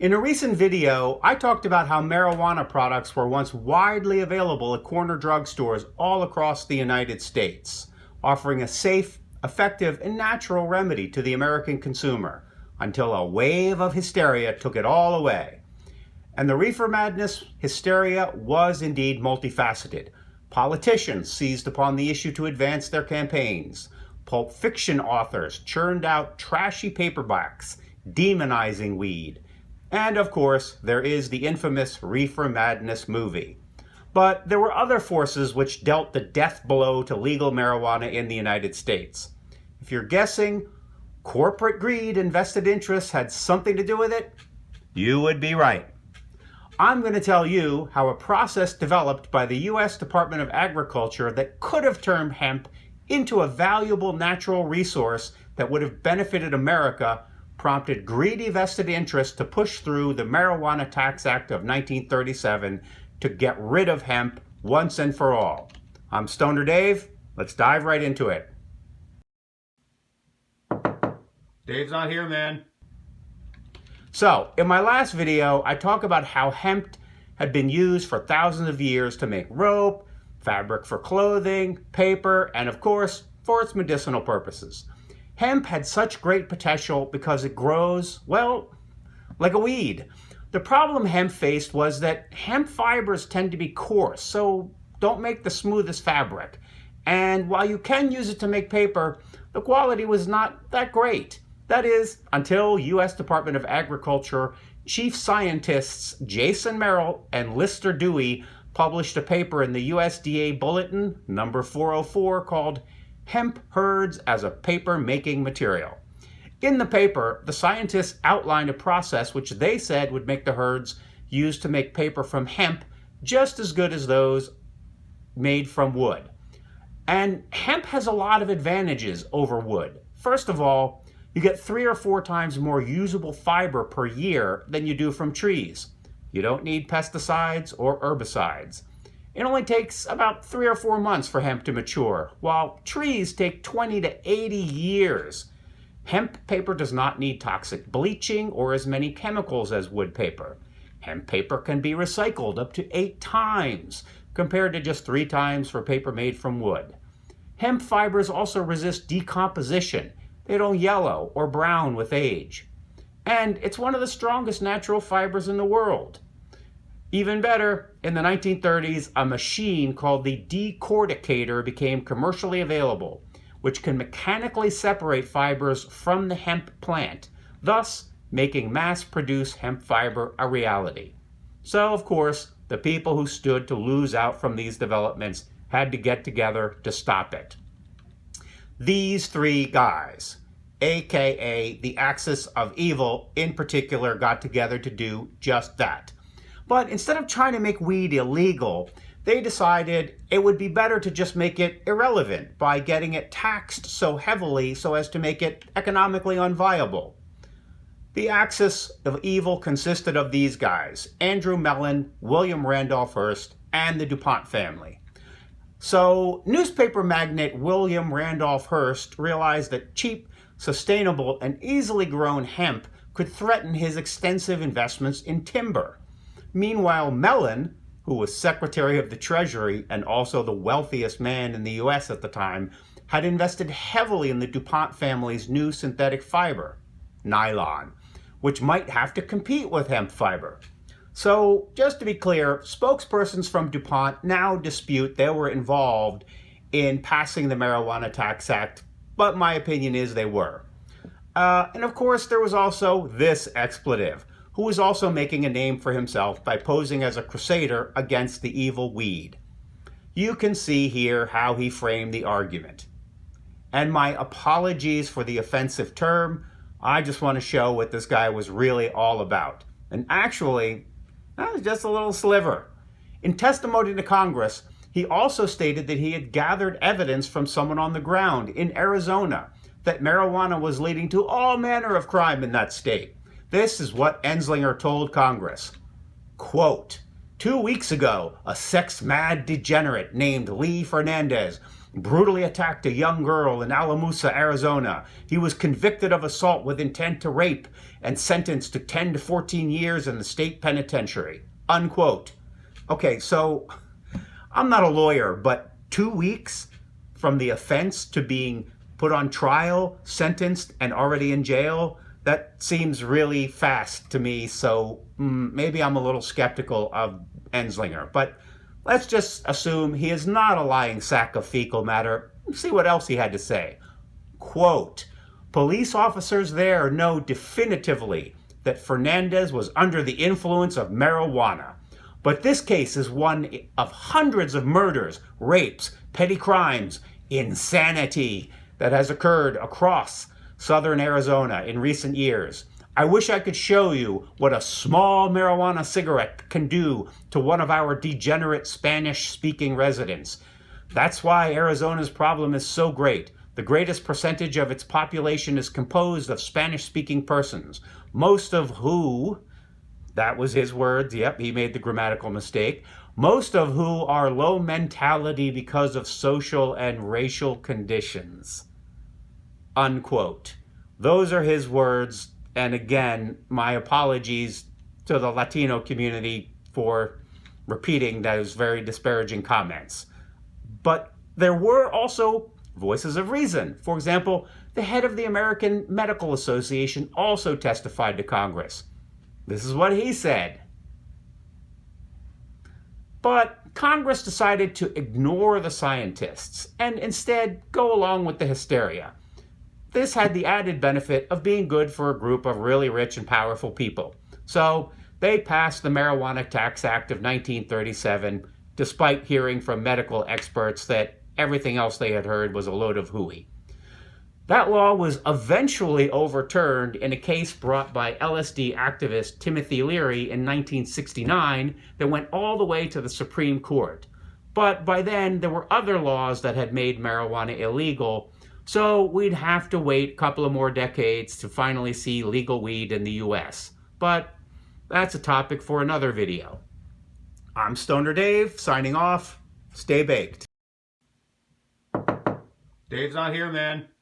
In a recent video, I talked about how marijuana products were once widely available at corner drugstores all across the United States, offering a safe, effective, and natural remedy to the American consumer, until a wave of hysteria took it all away. And the reefer madness hysteria was indeed multifaceted. Politicians seized upon the issue to advance their campaigns. Pulp fiction authors churned out trashy paperbacks demonizing weed. And of course, there is the infamous Reefer Madness movie. But there were other forces which dealt the death blow to legal marijuana in the United States. If you're guessing corporate greed and vested interests had something to do with it, you would be right. I'm going to tell you how a process developed by the U.S. Department of Agriculture that could have turned hemp into a valuable natural resource that would have benefited America prompted greedy vested interests to push through the Marijuana Tax Act of 1937 to get rid of hemp once and for all. I'm Stoner Dave. Let's dive right into it. Dave's not here, man. So, in my last video, I talk about how hemp had been used for thousands of years to make rope, fabric for clothing, paper, and of course, for its medicinal purposes. Hemp had such great potential because it grows, well, like a weed. The problem hemp faced was that hemp fibers tend to be coarse, so don't make the smoothest fabric. And while you can use it to make paper, the quality was not that great. That is, until U.S. Department of Agriculture chief scientists Jason Merrill and Lister Dewey published a paper in the USDA Bulletin number 404 called Hemp Herds as a Paper-Making Material. In the paper, the scientists outlined a process which they said would make the herds used to make paper from hemp just as good as those made from wood. And hemp has a lot of advantages over wood. First of all, you get 3 or 4 times more usable fiber per year than you do from trees. You don't need pesticides or herbicides. It only takes about 3 or 4 months for hemp to mature, while trees take 20 to 80 years. Hemp paper does not need toxic bleaching or as many chemicals as wood paper. Hemp paper can be recycled up to 8 times, compared to just 3 times for paper made from wood. Hemp fibers also resist decomposition. They don't yellow or brown with age. And it's one of the strongest natural fibers in the world. Even better, in the 1930s, a machine called the decorticator became commercially available, which can mechanically separate fibers from the hemp plant, thus making mass-produced hemp fiber a reality. So, of course, the people who stood to lose out from these developments had to get together to stop it. These 3 guys, aka the axis of evil in particular, got together to do just that. But instead of trying to make weed illegal, they decided it would be better to just make it irrelevant by getting it taxed so heavily so as to make it economically unviable. The axis of evil consisted of these guys: Andrew Mellon, William Randolph Hearst, and the DuPont family. So, newspaper magnate William Randolph Hearst realized that cheap, sustainable, and easily grown hemp could threaten his extensive investments in timber. Meanwhile, Mellon, who was Secretary of the Treasury and also the wealthiest man in the U.S. at the time, had invested heavily in the DuPont family's new synthetic fiber, nylon, which might have to compete with hemp fiber. So, just to be clear, spokespersons from DuPont now dispute they were involved in passing the Marijuana Tax Act, but my opinion is they were. And of course, there was also this expletive, who was also making a name for himself by posing as a crusader against the evil weed. You can see here how he framed the argument. And my apologies for the offensive term. I just want to show what this guy was really all about. And actually, that was just a little sliver. In testimony to Congress, he also stated that he had gathered evidence from someone on the ground in Arizona that marijuana was leading to all manner of crime in that state. This is what Enslinger told Congress. Quote, 2 weeks ago, a sex-mad degenerate named Lee Fernandez brutally attacked a young girl in Alamosa, Arizona. He was convicted of assault with intent to rape and sentenced to 10 to 14 years in the state penitentiary. Unquote. Okay, so I'm not a lawyer, but 2 weeks from the offense to being put on trial, sentenced, and already in jail, that seems really fast to me. So maybe I'm a little skeptical of Enslinger. But let's just assume he is not a lying sack of fecal matter. See what else he had to say. Quote, police officers there know definitively that Fernandez was under the influence of marijuana. But this case is one of hundreds of murders, rapes, petty crimes, insanity that has occurred across southern Arizona in recent years. I wish I could show you what a small marijuana cigarette can do to one of our degenerate Spanish-speaking residents. That's why Arizona's problem is so great. The greatest percentage of its population is composed of Spanish-speaking persons, most of who, that was his words, yep, he made the grammatical mistake, most of who are low mentality because of social and racial conditions. Unquote. Those are his words. And again, my apologies to the Latino community for repeating those very disparaging comments. But there were also voices of reason. For example, the head of the American Medical Association also testified to Congress. This is what he said. But Congress decided to ignore the scientists and instead go along with the hysteria. This had the added benefit of being good for a group of really rich and powerful people. So they passed the Marijuana Tax Act of 1937, despite hearing from medical experts that everything else they had heard was a load of hooey. That law was eventually overturned in a case brought by LSD activist Timothy Leary in 1969 that went all the way to the Supreme Court. But by then, there were other laws that had made marijuana illegal, so we'd have to wait a couple of more decades to finally see legal weed in the US. But that's a topic for another video. I'm Stoner Dave, signing off. Stay baked. Dave's not here, man.